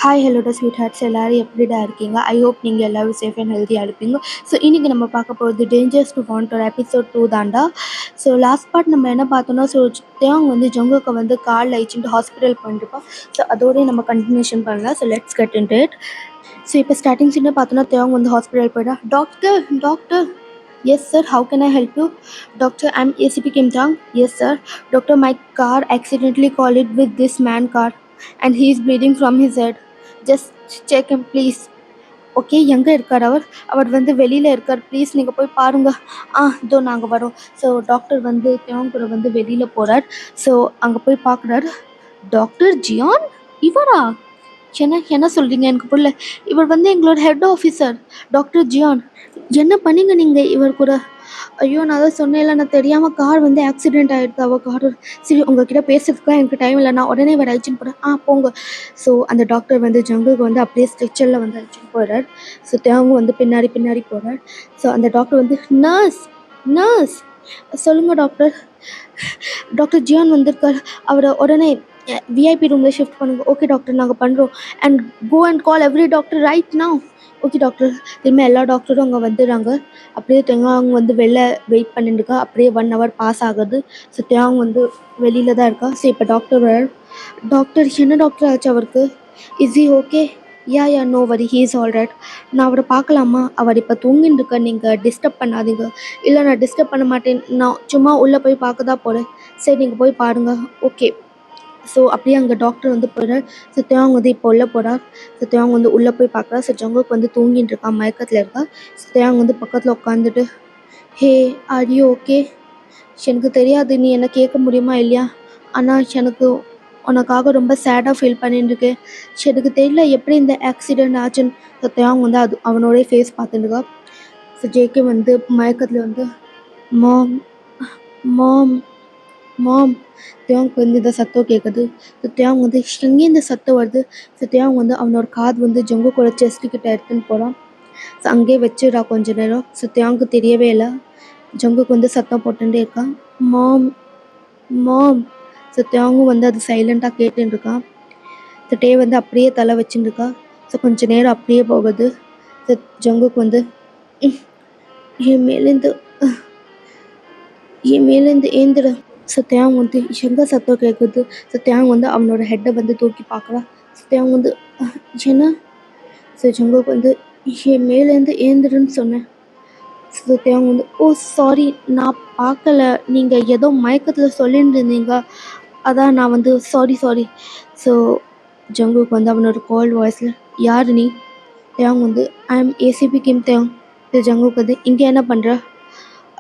Hi ஹலோட sweet hearts எல்லோரும் எப்படிடா இருக்கீங்க? ஐ ஹோப் நீங்கள் எல்லோரும் சேஃப் அண்ட் ஹெல்த்தியாக இருப்பீங்க. ஸோ இன்றைக்கி நம்ம பார்க்க போகிறது டேஞ்சர்ஸ் டு வாண்டட் எபிசோட் 2 தாண்டா. ஸோ லாஸ்ட் பார்ட் நம்ம என்ன பார்த்தோன்னா, ஸோ தேவங்க வந்து ஜங்குக்கு வந்து காலில் அழிச்சிட்டு ஹாஸ்பிட்டல் பண்ணிருப்போம். ஸோ அதோடய நம்ம கண்டினியூஷன் பண்ணலாம். So let's get into it. So இப்போ ஸ்டார்டிங் சீனில் பார்த்தோன்னா தேவங்க வந்து ஹாஸ்பிட்டல் போய்ட்டா. Doctor doctor Yes sir, how can I help you? Doctor, I'm ACP Kim Thang. Yes sir. Doctor, my car accidentally collided with this man car and he is bleeding from his head. Just check him please. Okay, எங்கே இருக்கார் அவர்? அவர் வந்து வெளியில் இருக்கார், please நீங்கள் போய் பாருங்கள். இதோ நாங்கள் வரோம். ஸோ டாக்டர் வந்து தேவன் கூட வந்து வெளியில் போகிறார். ஸோ அங்கே போய் பார்க்குறாரு. டாக்டர் ஜியான் இவரா? என்ன சொல்கிறீங்க? எனக்கு புரியல. இவர் வந்து எங்களோட ஹெட் ஆஃபீஸர் டாக்டர் ஜியான். என்ன பண்ணீங்க நீங்கள் இவர் கூட? ஐயோ, நான் தான் சொன்னேன்ல, நான் தெரியாமல் கார் வந்து ஆக்சிடென்ட் ஆகிடுது. அவள் கார். சரி, உங்ககிட்ட பேசுறதுக்குலாம் எனக்கு டைம் இல்லை, நான் உடனே வேறு அழைச்சின்னு போகிறேன். போங்க. ஸோ அந்த டாக்டர் வந்து ஜங்குக்கு வந்து அப்படியே ஸ்ட்ரெச்சரில் வந்து அழைச்சிட்டு போகிறார். ஸோ தேவங்க வந்து பின்னாடி போகிறார். ஸோ அந்த டாக்டர் வந்து நர்ஸ் சொல்லுங்கள் டாக்டர். டாக்டர் ஜியான் வந்திருக்கார், அவரை உடனே விஐபி ரூமில் ஷிஃப்ட் பண்ணுங்கள். ஓகே டாக்டர், நாங்கள் பண்ணுறோம். And go and call every doctor right now. Okay doctor. திரும்ப எல்லா டாக்டரும் அங்கே வந்துடுறாங்க. அப்படியே தேங்காங்க வந்து வெளில வெயிட் பண்ணிட்டுருக்கா. அப்படியே 1 hour பாஸ் ஆகுது. ஸோ தேங்காங்க வந்து வெளியில் தான் இருக்கா. ஸோ இப்போ டாக்டர் என்ன டாக்டர் ஆச்சு அவருக்கு? Is he okay? Yeah no worry, he is all right. நான் அவரை பார்க்கலாமா? அவர் இப்போ தூங்கின்னு இருக்க, நீங்கள் டிஸ்டர்ப் பண்ணாதீங்க. இல்லை, நான் டிஸ்டர்ப் பண்ண மாட்டேன், நான் சும்மா உள்ளே போய் பார்க்க தான் போகிறேன். சரி, நீங்கள் போய் பாருங்கள். ஓகே. ஸோ அப்படியே அங்கே டாக்டர் வந்து போகிறார். ஸோ தேவங்க வந்து இப்போ உள்ளே போகிறார். ஸோ தேவங்க வந்து உள்ளே போய் பார்க்குறா. ஸோ ஜங்குக்கு வந்து தூங்கிட்டு இருக்கா, மயக்கத்தில் இருக்கா. ஸோ தேவங்க வந்து பக்கத்தில் உட்காந்துட்டு, ஹே ஆர் யூ ஓகே? எனக்கு தெரியாது, நீ என்ன கேட்க முடியுமா இல்லையா? ஆனால் எனக்கு உனக்காக ரொம்ப சேடாக ஃபீல் பண்ணிட்டு இருக்கேன். எனக்கு தெரியல எப்படி இந்த ஆக்சிடெண்ட் ஆச்சுன்னு. ஸோ தேவங்க வந்து அவனோடைய ஃபேஸ் பார்த்துட்டு இருக்கா. ஸோ ஜேகே வந்து மயக்கத்தில் வந்து மாம் மாம் மாம் தேவங்க வந்து இந்த சத்தம் கேட்குது. ஸோ தேவங்க வந்து எங்கே இந்த சத்தம் வருது? ஸோ தேவங்க வந்து அவனோட காது வந்து ஜங்குக்கோட செஸ்ட்டுக்கிட்ட எடுத்துன்னு போகிறான். ஸோ அங்கேயே வச்சுடா கொஞ்ச நேரம். ஸோ தேவங்க தெரியவே இல்லை. ஜங்குக்கு வந்து சத்தம் போட்டுட்டே இருக்கான், மாம் மாம். ஸோ தேவங்க வந்து அது சைலண்ட்டாக கேட்டுன்னு இருக்கான். ஸோ டே வந்து அப்படியே தலை வச்சுன்னு இருக்கா. ஸோ கொஞ்ச நேரம் அப்படியே போகுது. ஸோ ஜங்குக்கு வந்து என் மேலேருந்து ஏந்திர. ஸோ தேவங்க வந்து எங்கே சத்தம் கேட்குது? ஸோ தேவங்க வந்து அவனோட ஹெட்டை வந்து தூக்கி பார்க்குறா. ஸோ தேவங்க வந்து என்ன? ஸோ ஜங்குக்கு வந்து என் மேலேருந்து ஏந்திரன்னு சொன்னேன். ஸோ தேவங்க வந்து ஓ சாரி, நான் பார்க்கல, நீங்கள் ஏதோ மயக்கத்தில் சொல்லிட்டு இருந்தீங்க, அதான் நான் வந்து சாரி. ஸோ ஜங்குக்கு வந்து அவனோட கோல்ட் வாய்ஸில், யார் நீ? தேவங்க வந்து ஐ எம் ஏசிபி கிம் தேவங். ஸோ ஜங்குக்கு வந்து இங்கே என்ன பண்ணுற?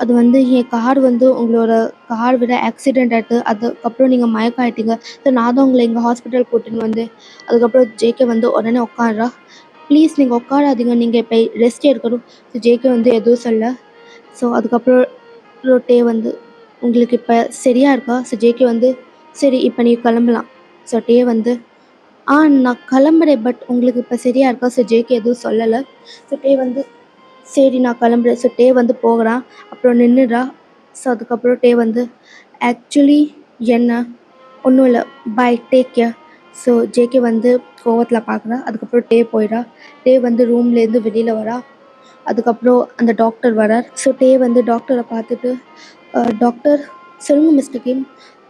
அது வந்து என் கார் வந்து உங்களோட கார் விட ஆக்சிடெண்ட் ஆகிட்டு, அதுக்கப்புறம் நீங்கள் மயக்கம் ஆகிட்டீங்க. ஸோ நான் தான் உங்களை எங்கள் ஹாஸ்பிட்டல் கூட்டின்னு வந்து. அதுக்கப்புறம் ஜேகே வந்து உடனே உட்காடுறா. ப்ளீஸ் நீங்கள் உட்காராதீங்க, நீங்கள் இப்போ ரெஸ்ட் எடுக்கணும். ஸோ ஜேகே வந்து எதுவும் சொல்ல. ஸோ அதுக்கப்புறம் டே வந்து உங்களுக்கு இப்போ சரியாக இருக்கா? ஸோ ஜேகே வந்து சரி, இப்போ நீ கிளம்பலாம். ஸோ டே வந்து நான் கிளம்புறேன், பட் உங்களுக்கு இப்போ சரியாக இருக்கா? ஸோ ஜேகே எதுவும் சொல்லலை. ஸோ டே வந்து சரி, நான் கிளம்புறேன். ஸோ டே வந்து போகிறான். அப்புறம் நின்றுடுறா. ஸோ அதுக்கப்புறம் டே வந்து ஆக்சுவலி என்ன ஒன்றும் இல்லை, பாய், டேக் கேர். ஸோ ஜேகே வந்து கோவத்தில் பார்க்குறா. அதுக்கப்புறம் டே போயிடா. டே வந்து ரூம்லேருந்து வெளியில் வரா. அதுக்கப்புறம் அந்த டாக்டர் வரார். ஸோ டே வந்து டாக்டரை பார்த்துட்டு, டாக்டர் சொல்லுங்கள் மிஸ்டர் கிம்,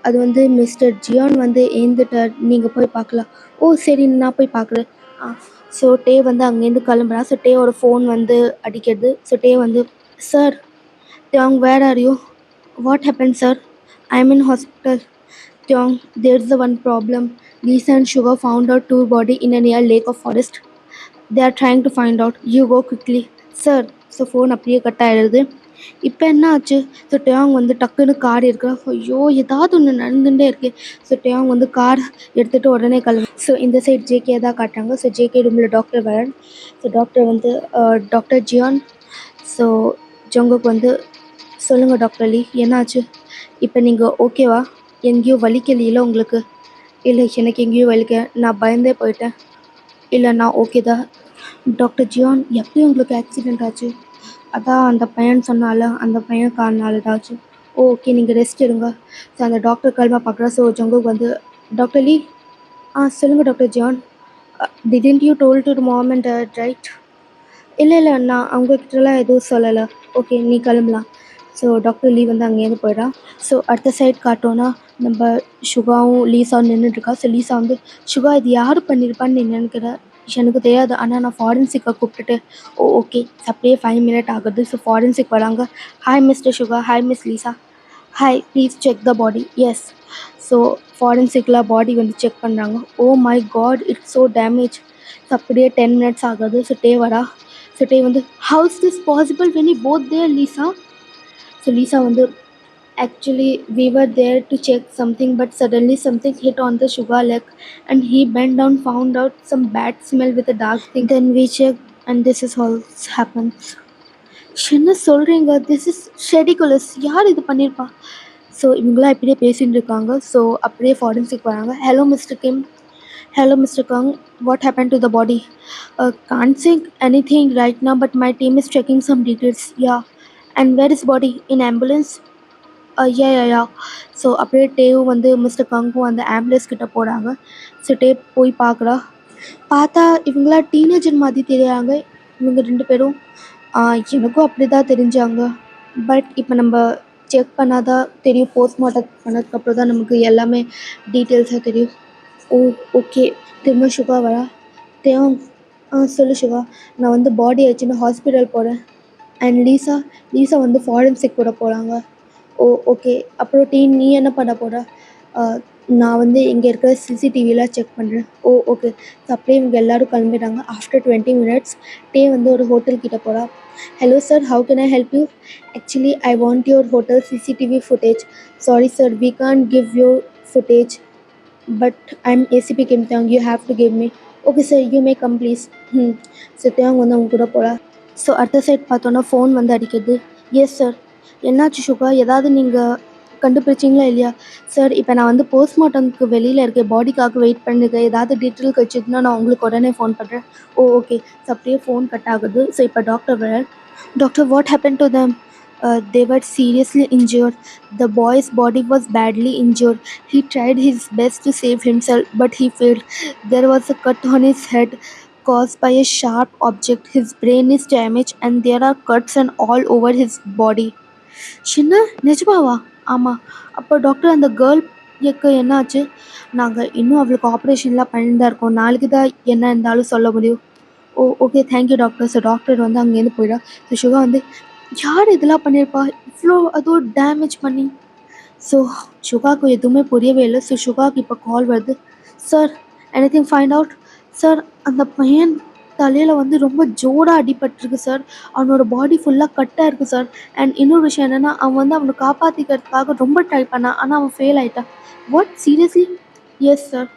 அது வந்து மிஸ்டர் ஜியான் வந்து ஏந்துட்டார், நீங்கள் போய் பார்க்கலாம். ஓ சரி, நான் போய் பார்க்குறேன். ஸோ டே வந்து அங்கேருந்து கிளம்புறா. ஸோ டேவோட ஃபோன் வந்து அடிக்கிறது. ஸோ டே வந்து சார் தியாங், where are you? What happen sir? I am in hospital. தியாங், there is one problem. Lisa and Sugar found our two body in a near lake of forest. They are trying to find out. You go quickly. Sir. So phone அப்படியே cut ஆகிடுது. இப்போ என்ன ஆச்சு? So டேயாங் வந்து டக்குன்னு car இருக்கா. ஐயோ, ஏதாவது ஒன்று நடந்துகிட்டே இருக்கு. ஸோ டேயாங் வந்து கார் எடுத்துகிட்டு உடனே கிளம்பு. ஸோ இந்த சைட் ஜேகே தான் காட்டுறாங்க. ஸோ ஜேகே ரூமில் டாக்டர் வரார். ஸோ டாக்டர் வந்து டாக்டர் ஜியான். ஸோ ஜங்குக்கு வந்து சொல்லுங்கள் டாக்டர் லீ, என்னாச்சு? இப்போ நீங்கள் ஓகேவா? எங்கேயும் வலிக்கலையில உங்களுக்கு? இல்லை, எனக்கு எங்கேயும் வலிக்க, நான் பயந்தே போயிட்டேன். இல்லை, நான் ஓகே தான். டாக்டர் ஜியான், எப்படி உங்களுக்கு ஆக்சிடெண்ட் ஆச்சு? அதான் அந்த பையன் சொன்னால, அந்த பையன் காரணால ஏதாச்சும். ஓகே, நீங்கள் ரெஸ்ட் எடுங்க. ஸோ அந்த டாக்டர் கிளம்ப பார்க்குறா. ஸோ ஜங்குக்கு வந்து டாக்டர் லீ, சொல்லுங்கள் doctor Jian. Didn't you told to mom and dad right? இல்லை இல்லை, நான் அவங்கக்கிட்டலாம் எதுவும் சொல்லலை. ஓகே, நீ கிளம்பலாம். ஸோ டாக்டர் லீ வந்து அங்கேருந்து போயிடா. ஸோ அடுத்த சைட் காட்டோன்னா நம்ம சுகாவும் லீசாவும் நின்றுட்டுருக்கா. ஸோ லீசா வந்து, சுகா இது யார் பண்ணியிருப்பான்னு நீ நினைக்கிற? எனக்கு தெரியாது, ஆனால் நான் ஃபாரன்சிக்கை கூப்பிட்டுட்டு. ஓ ஓகே, அப்படியே 5 மினிட் ஆகுது. ஸோ ஃபாரன்சிக் வராங்க. Hi mister Suga, hi miss Lisa. Hi, please check the body. Yes. So ஃபாரன்சிக்கில் பாடி வந்து செக் பண்ணுறாங்க. Oh my god, it's so damage. So அப்படியே 10 மினிட்ஸ் ஆகுது. ஸோ டே வரா. ஸோ டே வந்து, how is this possible when you both there Lisa? So Lisa வந்து, actually we were there to check something, but suddenly something hit on the sugar leg and he bent down, found out some bad smell with a dark thing. Then we checked and this is all happens. என்ன சொல்கிறீங்க? This is ridiculous. யார் இது பண்ணியிருப்பா? So இவங்களாம் இப்படியே பேசிகிட்டு இருக்காங்க. So அப்படியே forensic வராங்க. Hello mister Kim. Hello, Mr. Kang. What happened to the body? Can't say anything right now, but my team is checking some details. Yeah. And where is body? In ambulance? Yeah. So அப்படியே Dave வந்து mister கங்கும் அந்த ambulance கிட்ட போகிறாங்க. So Dave போய் பார்க்குறா. பார்த்தா இவங்களா teenager மாதிரி தெரியாங்க. இவங்க 2 பேரும் எனக்கும் அப்படி தான் தெரிஞ்சாங்க. பட் இப்போ நம்ம செக் பண்ணாதான் தெரியும். போஸ்ட்மார்ட்டம் பண்ணதுக்கப்புறம் தான் நமக்கு எல்லாமே டீட்டெயில்ஸாக தெரியும். ஓ ஓகே. திரும்ப சுகா வரா. தேவம், சொல்லு சுகா. நான் வந்து பாடி வச்சுன்னு ஹாஸ்பிட்டல் போகிறேன். அண்ட் லீசா வந்து ஃபாரன்சிக் கூட போகிறாங்க. ஓ ஓகே. அப்புறம் நீ என்ன பண்ண போகிற? நான் வந்து இங்கே இருக்கிற சிசிடிவிலாம் செக் பண்ணுறேன். ஓ ஓகே. ஸோ அப்படியே இவங்க எல்லோரும் கிளம்பிட்டாங்க. ஆஃப்டர் 20 மினிட்ஸ் டே வந்து ஒரு ஹோட்டல் கிட்ட போகிறா. Hello sir, how can I help you? Actually I want your hotel CCTV footage. Sorry sir, we can't give you footage, but I'm ACP Kim Taung, you have to give me. Okay sir, you may come please. So தேவங்க வந்து அவங்க கூட போகிறா. So அடுத்த side பார்த்தோன்னா phone வந்து அடிக்குது. Yes sir. என்னாச்சு சுகா? ஏதாவது நீங்கள் கண்டுபிடிச்சிங்களா இல்லையா? சார், இப்போ நான் வந்து போஸ்ட்மார்ட்டம்க்கு வெளியில் இருக்கேன், பாடிக்காக வெயிட் பண்ணிருக்கேன். ஏதாவது டீட்டெயில் கிடச்சிதுன்னா நான் உங்களுக்கு உடனே ஃபோன் பண்ணுறேன். ஓ ஓகே. ஸோ அப்படியே ஃபோன் கட் ஆகுது. ஸோ இப்போ டாக்டர் வர. Doctor, what happen to them? They were seriously injured. The boy's body was badly injured. He tried his best to save himself, but he failed. There was a cut on his head caused by a sharp object. His brain is damaged and there are cuts and all over his body. சின்ன நிஜமாவா? ஆமாம். அப்போ doctor, அந்த கேர்ளுக்கு என்னாச்சு? நாங்கள் இன்னும் அவளுக்கு ஆப்ரேஷன்லாம் பண்ணிட்டு தான் இருக்கோம். நாளைக்கு தான் என்ன இருந்தாலும் சொல்ல முடியும். Oh okay, thank you doctor. So doctor வந்து அங்கேருந்து போயிடா. ஸோ சுகா வந்து, யார் இதெல்லாம் பண்ணியிருப்பா இவ்வளோ அதுவும் டேமேஜ் பண்ணி? ஸோ சுகாவுக்கு எதுவுமே புரியவே இல்லை. ஸோ சுகாவுக்கு இப்போ கால் வருது. Sir, anything find out? Sir, அந்த பையன் தலையில் வந்து ரொம்ப ஜோராக அடிபட்டிருக்கு சார். அவனோட பாடி ஃபுல்லாக கட்டாக இருக்குது சார். அண்ட் இன்னொரு விஷயம் என்னென்னா, அவன் வந்து அவனை காப்பாற்றிக்கிறதுக்காக ரொம்ப ட்ரை பண்ணான், ஆனால் அவன் ஃபெயில் ஆகிட்டான். What, seriously? Yes sir.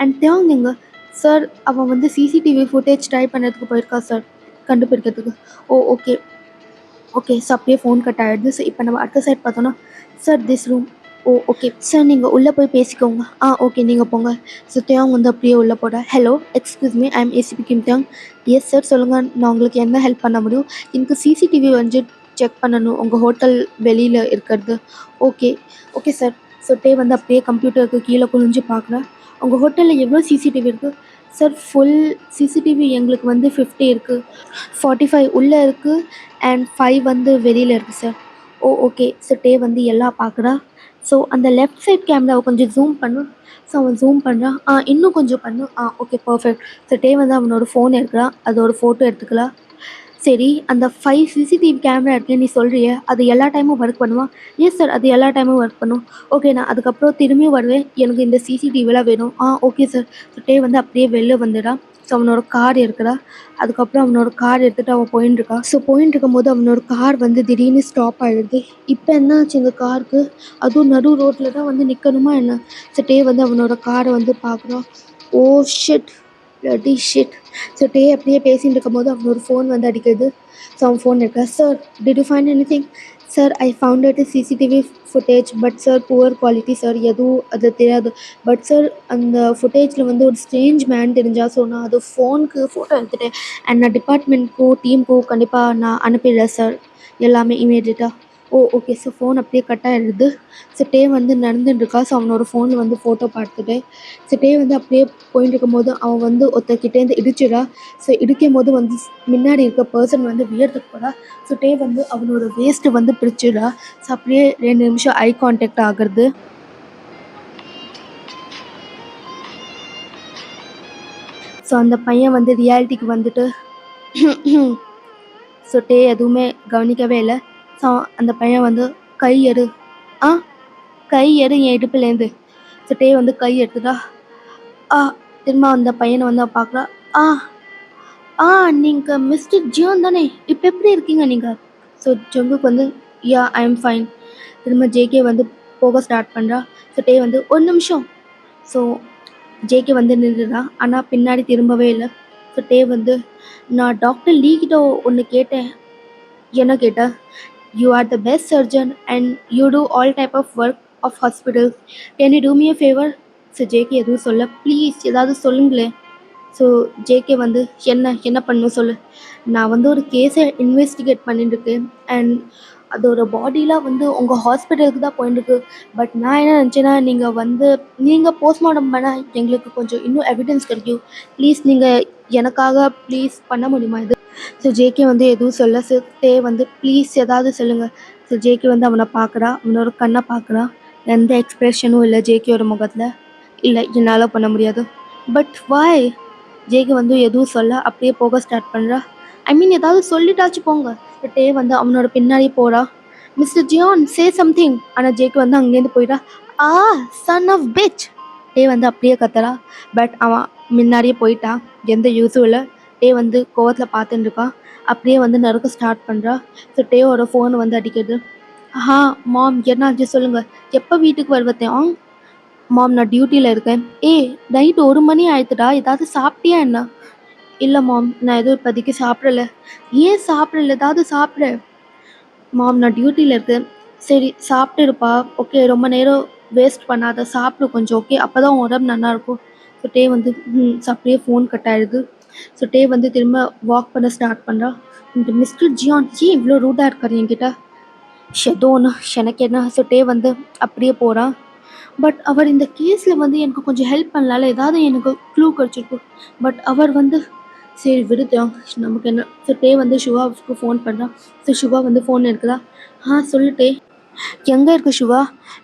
And தேவங்க சார், அவன் வந்து சிசிடிவி ஃபுட்டேஜ் ட்ரை பண்ணுறதுக்கு போயிருக்கா சார், கண்டுபிடிக்கிறதுக்கு. Oh okay okay. ஸோ அப்படியே ஃபோன் கட் ஆகிடுது. ஸோ இப்போ நம்ம அடுத்த சைட் பார்த்தோன்னா, sir this room. Oh okay sir, நீங்கள் உள்ளே போய் பேசிக்கோங்க. ஓகே, நீங்கள் போங்க. ஸோ தேவங்க வந்து அப்படியே உள்ளே போட. Hello, excuse me, I am ACP Kim தேவங். எஸ் சார், சொல்லுங்கள், நான் உங்களுக்கு என்ன ஹெல்ப் பண்ண முடியும்? எனக்கு சிசிடிவி வந்து செக் பண்ணணும், உங்கள் ஹோட்டல் வெளியில் இருக்கிறது. Okay okay sir. ஸோ டே வந்து அப்படியே கம்ப்யூட்டருக்கு கீழே குனிஞ்சு பார்க்குறேன். உங்கள் ஹோட்டலில் எவ்வளோ சிசிடிவி இருக்குது? சார், ஃபுல் சிசிடிவி எங்களுக்கு வந்து 50 இருக்குது. 45 உள்ளே இருக்குது அண்ட் 5 வந்து வெளியில் இருக்குது சார். ஓ ஓகே. ஸோ டே வந்து எல்லாம் பார்க்குறா. ஸோ அந்த லெஃப்ட் சைட் கேமராவை கொஞ்சம் ஜூம் பண்ணு. ஸோ அவன் ஜூம் பண்ணுறான். இன்னும் கொஞ்சம் பண்ணு. Okay, perfect. ஸோ டே வந்து அவனோட ஃபோன் எடுக்கிறான், அது ஒரு ஃபோட்டோ எடுத்துக்கலாம். சரி, அந்த 5 சிசிடிவி கேமரா இருக்குன்னு நீ சொல்கிறியே, அது எல்லா டைமும் ஒர்க் பண்ணுமா? எஸ் சார், அது எல்லா டைமும் ஒர்க் பண்ணும். ஓகே, நான் அதுக்கப்புறம் திரும்பியும் வருவேன், எனக்கு இந்த சிசிடிவிலாம் வேணும். Okay sir. ஸோ டே வந்து அப்படியே வெளில வந்துடான். ஸோ அவனோட கார் இருக்கிறா. அதுக்கப்புறம் அவனோட கார் எடுத்துகிட்டு அவன் போயின்னு இருக்கான். ஸோ போயின்னு இருக்கும்போது அவனோட கார் வந்து திடீர்னு ஸ்டாப் ஆகிடுது. இப்போ என்ன ஆச்சு இந்த காருக்கு? அதுவும் நடு ரோட்டில் தான் வந்து நிற்கணுமா என்ன? ஸோ டே வந்து அவனோட காரை வந்து பார்க்குறான். Oh shit, bloody shit. So day அப்படியே பேசிகிட்டு இருக்கும்போது அவனோட ஃபோன் வந்து அடிக்கிறது. ஸோ அவன் ஃபோன் இருக்கா. Sir, did you find anything? Sir, I found it CCTV footage, but sir poor quality sir, எதுவும் அது தெரியாது. பட் சார், அந்த ஃபுட்டேஜில் வந்து ஒரு ஸ்ட்ரேஞ்ச் மேன் தெரிஞ்சா. ஸோ நான் அது ஃபோனுக்கு ஃபோட்டோ எடுத்துட்டேன் அண்ட் நான் டிபார்ட்மெண்ட்க்கும் டீமுக்கும் கண்டிப்பாக நான் அனுப்பிடுறேன் சார், எல்லாமே இமீடியட்டாக. ஓ! ஓகே. ஸோ ஃபோன் அப்படியே கட் ஆயிடுது. ஸோ டே வந்து நடந்துட்டுருக்கா. ஸோ அவனோட ஃபோன்ல வந்து ஃபோட்டோ பார்த்துட்டு, ஸோ டே வந்து அப்படியே போயிட்டுருக்கும்போது, அவன் வந்து ஒருத்தர்கிட்டேருந்து இடிச்சிடுறா. ஸோ இடிக்கும்போது வந்து முன்னாடி இருக்க பெர்சன் வந்து வியர்த்துக்கு போறா. ஸோ டே வந்து அவனோட வேஸ்ட்டு வந்து பிரிச்சிடுறா. ஸோ அப்படியே 2 நிமிஷம் ஐ கான்டாக்ட் ஆகுறது. ஸோ அந்த பையன் வந்து ரியாலிட்டிக்கு வந்துட்டு ஸோ டே எதுவுமே கவனிக்கவே இல்ல. ஸோ அந்த பையன் வந்து "கை எடு. ஆ கை எடு என் இடுப்புலேருந்து." ஸோ டே வந்து கை எடுத்துட்டா. ஆ திரும்ப அந்த பையனை வந்து அவ பார்க்குறா. ஆ ஆ நீங்க மிஸ்டர் ஜியான் தானே? இப்ப எப்படி இருக்கீங்க நீங்க? ஸோ ஜங்குக் வந்து யா ஐ அம் ஃபைன். திரும்ப ஜேகே வந்து போக ஸ்டார்ட் பண்றா. ஸோ டே வந்து ஒரு நிமிஷம். ஸோ ஜேகே வந்து நின்றுடுறா. ஆனா பின்னாடி திரும்பவே இல்ல. ஸோ டே வந்து நான் டாக்டர் லீ கிட்ட ஒண்ணு கேட்டேன். என்ன கேட்டா? "You are the best surgeon and you do all type of work of hospitals. Can you do me a favor?" So JK எதுவும் சொல்ல. "ப்ளீஸ் ஏதாவது சொல்லுங்களேன்." ஸோ ஜேகே வந்து என்ன என்ன பண்ணணும் சொல்லு. நான் வந்து ஒரு கேஸை இன்வெஸ்டிகேட் பண்ணிட்டுருக்கேன். அண்ட் அதோட பாடிலாம் வந்து உங்கள் ஹாஸ்பிட்டலுக்கு தான் போயிட்டுருக்கு. பட் நான் என்ன நினச்சேன்னா, நீங்கள் போஸ்ட்மார்ட்டம் பண்ணால் எங்களுக்கு கொஞ்சம் இன்னும் எவிடன்ஸ் கிடைக்கும். ப்ளீஸ் நீங்கள் எனக்காக ப்ளீஸ் பண்ண முடியுமா இது? ஸோ ஜேகே வந்து எதுவும் சொல்ல. ஸோ டே வந்து ப்ளீஸ் ஏதாவது சொல்லுங்கள். ஸோ ஜேகே வந்து அவனை பார்க்குறா. அவனோட கண்ணை பார்க்குறா. எந்த எக்ஸ்ப்ரெஷனும் இல்லை ஜேகேயோட முகத்தில். இல்லை என்னால் பண்ண முடியாது. But why? ஜேகே வந்து எதுவும் சொல்ல அப்படியே போக ஸ்டார்ட் பண்ணுறா. ஐ மீன் ஏதாவது சொல்லிட்டாச்சும் போங்க. டே வந்து அவனோட பின்னாடி போகிறா. Mister Jian say something. ஆனால் ஜேகே வந்து அங்கேருந்து போயிடா. A son of bitch. டே வந்து அப்படியே கத்துறா. பட் அவன் முன்னாடியே போயிட்டான். எந்த யூஸும் இல்லை. டே வந்து கோவத்தில் பார்த்துட்டு இருக்கான். அப்படியே வந்து நறுக்க ஸ்டார்ட் பண்ணுறா. ஸோ டேவோட ஃபோன் வந்து அடிக்கிறது. மாம் என்னாச்சு சொல்லுங்கள். எப்போ வீட்டுக்கு வருவத்தேன்? மாம் நான் டியூட்டியில் இருக்கேன். நைட் 1 மணி ஆயிடுத்துடா. ஏதாவது சாப்பிட்டியா என்ன? இல்லை மாம் நான் எதுவும் இப்போதைக்கு சாப்பிடல. ஏன் சாப்பிடல? ஏதாவது சாப்பிட. மாம் நான் டியூட்டியில் இருக்கேன். சரி சாப்பிட்டு இருப்பா. ஓகே ரொம்ப நேரம் வேஸ்ட் பண்ணாத. சாப்பிடு கொஞ்சம். ஓகே அப்போ தான் உடம்பு நல்லாயிருக்கும். ஸோ டே வந்து அப்படியே ஃபோன் கட் ஆகிடுது. ஸோ டே வந்து திரும்ப வாக் பண்ண ஸ்டார்ட் பண்ணுறா. இந்த மிஸ்டர் ஜியான் ஏன் இவ்வளோ ரூடாக இருக்கார் என்கிட்ட? ஏதோ ஒன்று எனக்கு என்ன. ஸோ டே வந்து அப்படியே போகிறான். பட் அவர் இந்த கேஸில் வந்து எனக்கு கொஞ்சம் ஹெல்ப் பண்ணலாம்ல. ஏதாவது எனக்கு க்ளூ கிடச்சிருக்கும். பட் அவர் வந்து சரி விடுதோம் நமக்கு என்ன. ஸோ டே வந்து சிவாவுக்கு ஃபோன் பண்ணுறான். ஸோ சிவா வந்து ஃபோன் எடுக்குதா. சொல்லிட்டே. எங்கே இருக்கு சிவா?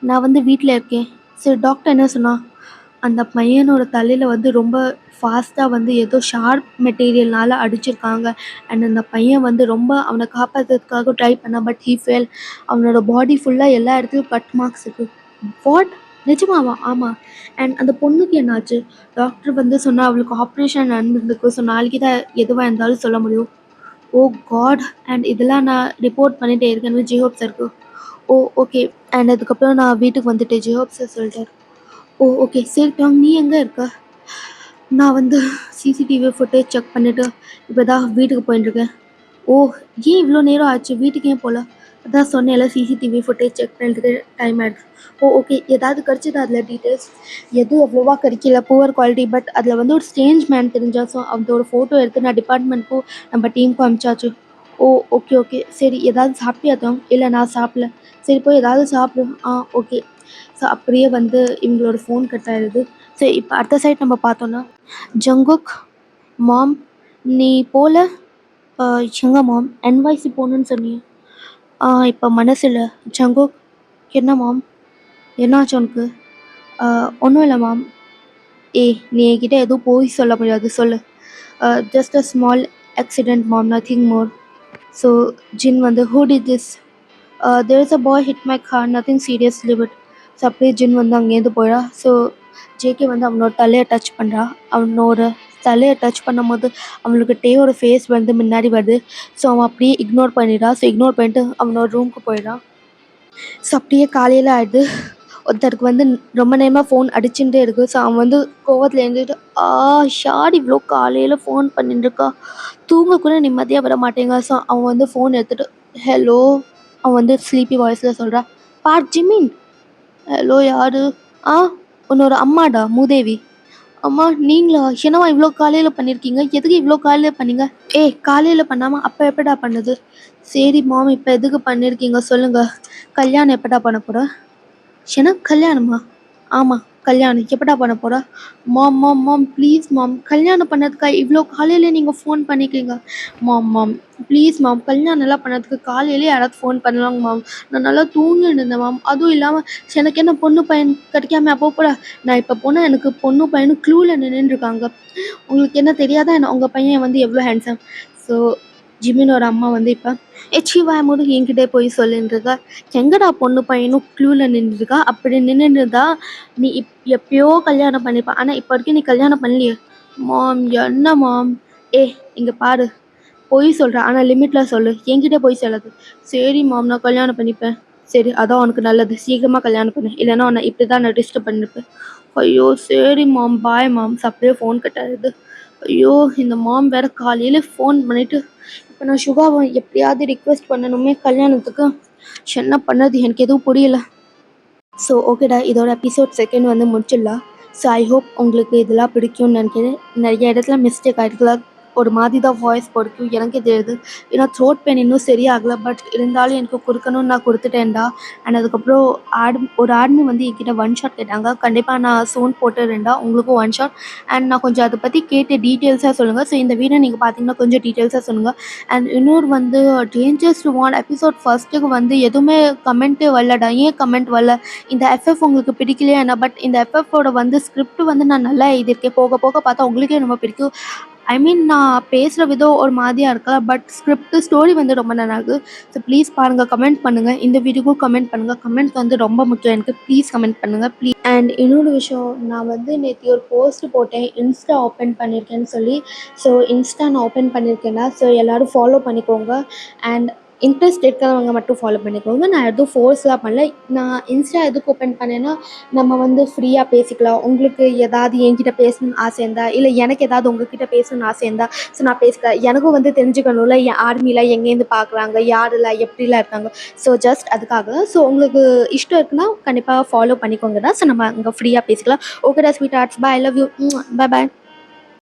நான் வந்து வீட்டில் இருக்கேன். சரி டாக்டர் என்ன சொன்னா? அந்த பையனோட தலையில் வந்து ரொம்ப ஃபாஸ்ட்டாக வந்து ஏதோ ஷார்ப் மெட்டீரியல்னால அடிச்சிருக்காங்க. அண்ட் அந்த பையன் வந்து ரொம்ப அவனை காப்பாற்றுறதுக்காக ட்ரை பண்ணான். But he fail. அவனோட பாடி ஃபுல்லாக எல்லா இடத்துலையும் கட் மார்க்ஸ் இருக்குது. வாட்? நிஜமாவா? ஆமாம். அண்ட் அந்த பொண்ணுக்கு என்னாச்சு? டாக்டர் வந்து சொன்னா அவளுக்கு ஆப்ரேஷன் நடந்திருக்கு. ஸோ நாளைக்கு தான் எதுவாக இருந்தாலும் சொல்ல முடியும். ஓ காட்! அண்ட் இதெல்லாம் நான் ரிப்போர்ட் பண்ணிட்டே இருக்கேன்னு ஜிஹோப் சாருக்கு. ஓ ஓகே. அண்ட் அதுக்கப்புறம் நான் வீட்டுக்கு வந்துட்டேன். ஜிஹோப் சார் சொல்லிட்டார். ஓ ஓகே. சரி நீ எங்கே இருக்க? நான் வந்து சிசிடிவி ஃபுட்டேஜ் செக் பண்ணிவிட்டு இப்போ தான் வீட்டுக்கு போயிட்டுருக்கேன். ஓ ஏன் இவ்வளோ நேரம் ஆச்சு? வீட்டுக்கு ஏன் போகல? அதான் சொன்னேன்ல சிசிடிவி ஃபுட்டேஜ் செக் பண்ணுறதுக்கு டைம் ஆகிடுது. ஓ ஓகே. ஏதாவது கிடச்சிதா அதில் டீட்டெயில்ஸ்? எதுவும் அவ்வளோவா கிடைக்கல. Poor quality. பட் அதில் வந்து ஒரு ஸ்ட்ரேஞ்ச் மேன் தெரிஞ்சா. ஸோ அதோட ஃபோட்டோ எடுத்து நான் டிபார்ட்மெண்ட்க்கும் நம்ம டீமுக்கும் அனுப்பிச்சாச்சு. ஓ ஓகே ஓகே. சரி ஏதாவது சாப்பிட்டியா தான்? இல்லை நான் சாப்பிடல. சரி போய் ஏதாவது சாப்பிடு. ஓகே. ஸோ அப்படியே வந்து இவங்களோட ஃபோன் கட் ஆகிடுது. சரி இப்போ அடுத்த சைட் நம்ம பார்த்தோன்னா ஜங்குக் மாம் நீ போல எங்க மாம் என்வைசி போகணுன்னு சொன்னியே. இப்போ மனசில் ஜங்குக் என்ன மாம் என்னாச்சு உனக்கு? ஒன்றும் இல்லை மாம். நீ என்கிட்ட எதுவும் போய் சொல்ல முடியாது சொல்லு. Just a small accident mom nothing more. So Jin வந்து who did this? There is a boy hit my car nothing serious leave it. So அப்படியே ஜின் வந்து அங்கேருந்து போயிடா. ஸோ ஜேகே வந்து அவனோட தலையை டச் பண்ணுறா. அவனோட தலையை டச் பண்ணும்போது அவனுக்கு டேயோட ஃபேஸ் வந்து முன்னாடி வருது. ஸோ அவன் அப்படியே இக்னோர் பண்ணிடுறான். ஸோ இக்னோர் பண்ணிட்டு அவனோட ரூமுக்கு போயிடான். ஸோ அப்படியே காலையில் ஆகிடுது. ஒருத்தருக்கு வந்து ரொம்ப நேரமாக ஃபோன் அடிச்சுட்டே இருக்குது. ஸோ அவன் வந்து கோவத்தில் எழுந்துட்டு ஷாட் இவ்வளோ காலையில் ஃபோன் பண்ணிட்டுருக்கா. தூங்க கூட நிம்மதியாக விட மாட்டேங்க. ஸோ அவன் வந்து ஃபோன் எடுத்துகிட்டு ஹலோ அவன் வந்து ஸ்லீப்பி வாய்ஸில் சொல்கிறான். Park Jimin. ஹலோ யாரு? உன்னோட அம்மாடா மூதேவி. அம்மா நீங்களா? என்னம்மா இவ்வளோ காலையில பண்ணியிருக்கீங்க? எதுக்கு இவ்வளோ காலையில பண்ணீங்க? ஏய் காலையில பண்ணாம அப்ப எப்படா பண்ணது? சரி மாம் இப்ப எதுக்கு பண்ணியிருக்கீங்க சொல்லுங்க. கல்யாணம் எப்படா பண்ண போற? என்ன கல்யாணமா? ஆமா கல்யாணம். எப்படா பண்ண போற? மாம் மாம் மாம் ப்ளீஸ் மாம். கல்யாணம் பண்ணதுக்கா இவ்வளோ காலையில நீங்க ஃபோன் பண்ணியிருக்கீங்க? மாம் மாம் ப்ளீஸ் மாம். கல்யாணம்லாம் பண்ணதுக்கு காலையிலே யாராவது ஃபோன் பண்ணுவாங்க மாம். நான் நல்லா தூங்கின்னு இருந்தேன் மாம். அதுவும் இல்லாம எனக்கு என்ன பொண்ணு பையன் கிடைக்காமயா போப்போறா? நான் இப்போ போனா எனக்கு பொண்ணு பையனும் க்ளூல நின்னுட்டுருக்காங்க. உங்களுக்கு என்ன தெரியாதா என்ன? உங்க பையன் வந்து எவ்வளோ ஹேண்ட்ஸம். ஸோ ஜிமினோட அம்மா வந்து இப்போ சி வாய மூடு என்கிட்டே போய் சொல்லிட்டுருக்கா. எங்கடா பொண்ணு பையனும் க்ளூல நின்றுருக்கா? அப்படி நின்னுருந்தா நீ எப்பயோ கல்யாணம் பண்ணிப்ப. ஆனா இப்போ வரைக்கும் நீ கல்யாணம் பண்ணலையே. மாம் என்ன மாம்? இங்க பாரு. பொய் சொல்ற. ஆனா லிமிட்ல சொல்லு. என்கிட்ட பொய் சொல்லாத. சரி மாம் நான் கல்யாணம் பண்ணிப்பேன். சரி அதான் உனக்கு நல்லது. சீக்கிரமா கல்யாணம் பண்ணு. இல்லைன்னா உன்னை இப்படிதான் நான் டிஸ்டர்ப் பண்ணிருப்பேன். ஐயோ சரி மாம் பாய் மாம். அப்படியே ஃபோன் கட் ஆயிடுது. ஐயோ இந்த மாம் வேற காலையில ஃபோன் பண்ணிட்டு இப்போ நான் சுகாவை எப்படியாவது ரிக்வெஸ்ட் பண்ணணுமே கல்யாணத்துக்கு. என்ன பண்ணது எனக்கு எதுவும் புரியல. ஸோ ஓகேடா இதோட எபிசோட் செகண்ட் வந்து முடிச்சிடலாம். ஸோ ஐ ஹோப் உங்களுக்கு இதெல்லாம் பிடிக்கும்னு நினைக்கிறேன். நிறைய இடத்துல மிஸ்டேக் ஆகிருக்கலாம். ஒரு மாதிரி தான் வாய்ஸ் போடுக்கும் எனக்கே தெரியுது. ஏன்னா த்ரோட் பெயின் இன்னும் சரியாகலை. பட் இருந்தாலும் எனக்கு கொடுக்கணும்னு நான் கொடுத்துட்டேன்டா. அண்ட் அதுக்கப்புறம் ஒரு ஆர்மி வந்து என்கிட்ட ஒன் ஷாட் கேட்டாங்க. கண்டிப்பாக நான் சோன் போட்டுறேன்டா உங்களுக்கும் ஒன் ஷாட். அண்ட் நான் கொஞ்சம் அதை பற்றி கேட்டு டீட்டெயில்ஸாக சொல்லுங்கள். ஸோ இந்த வீடியோ நீங்கள் பார்த்தீங்கன்னா கொஞ்சம் டீட்டெயில்ஸாக சொல்லுங்கள். அண்ட் இன்னொரு வந்து டேஞ்சர்ஸ் டு வார்ன் எபிசோட் ஃபர்ஸ்ட்டுக்கு வந்து எதுவுமே கமெண்ட்டே வரலடா. ஏன் கமெண்ட் வரல? இந்த எஃப்எஃப் உங்களுக்கு பிடிக்கலையா என்ன? பட் இந்த எஃப்எஃப்போட வந்து ஸ்கிரிப்ட் வந்து நான் நல்லா எழுதியிருக்கேன். போக போக பார்த்தா உங்களுக்கே ரொம்ப பிடிக்கும். ஐ மீன் நான் பேசுகிற விதம் ஒரு மாதிரியாக இருக்கலாம். பட் ஸ்டோரி வந்து ரொம்ப நல்லா இருக்குது. ஸோ ப்ளீஸ் பாருங்கள், கமெண்ட் பண்ணுங்கள். இந்த வீடியோக்கும் கமெண்ட் பண்ணுங்கள். கமெண்ட் வந்து ரொம்ப முக்கியம் எனக்கு. ப்ளீஸ் கமெண்ட் பண்ணுங்கள் ப்ளீஸ். அண்ட் இன்னொரு விஷயம், நான் வந்து நேற்று ஒரு போஸ்ட் போட்டேன் இன்ஸ்டா ஓப்பன் பண்ணியிருக்கேன்னு சொல்லி. ஸோ இன்ஸ்டா நான் ஓப்பன் பண்ணியிருக்கேன்னா ஸோ எல்லோரும் ஃபாலோ பண்ணிக்கோங்க. அண்ட் இன்ட்ரெஸ்ட் இருக்கிறவங்க மட்டும் ஃபாலோ பண்ணிக்கோங்க. நான் எதுவும் ஃபோர்ஸ்லாம் பண்ணல. நான் இன்ஸ்டா எதுக்கு ஓப்பன் பண்ணேன்னா நம்ம வந்து ஃப்ரீயாக பேசிக்கலாம். உங்களுக்கு ஏதாவது என்கிட்ட பேசணும்னு ஆசை இருந்தா, இல்லை எனக்கு ஏதாவது உங்ககிட்ட பேசணும்னு ஆசை இருந்தா ஸோ நான் பேசிக்கிறேன். எனக்கும் வந்து தெரிஞ்சுக்கணும்ல என் ஆர்மியில் எங்கேருந்து பார்க்குறாங்க, யாரெல்லாம் எப்படிலாம் இருக்காங்க. ஸோ ஜஸ்ட் அதுக்காக தான். ஸோ உங்களுக்கு இஷ்டம் இருக்குன்னா கண்டிப்பாக ஃபாலோ பண்ணிக்கோங்க தான். ஸோ நம்ம அங்கே ஃப்ரீயாக பேசிக்கலாம். ஓகேடா sweethearts. Bye, I love you. Bye bye.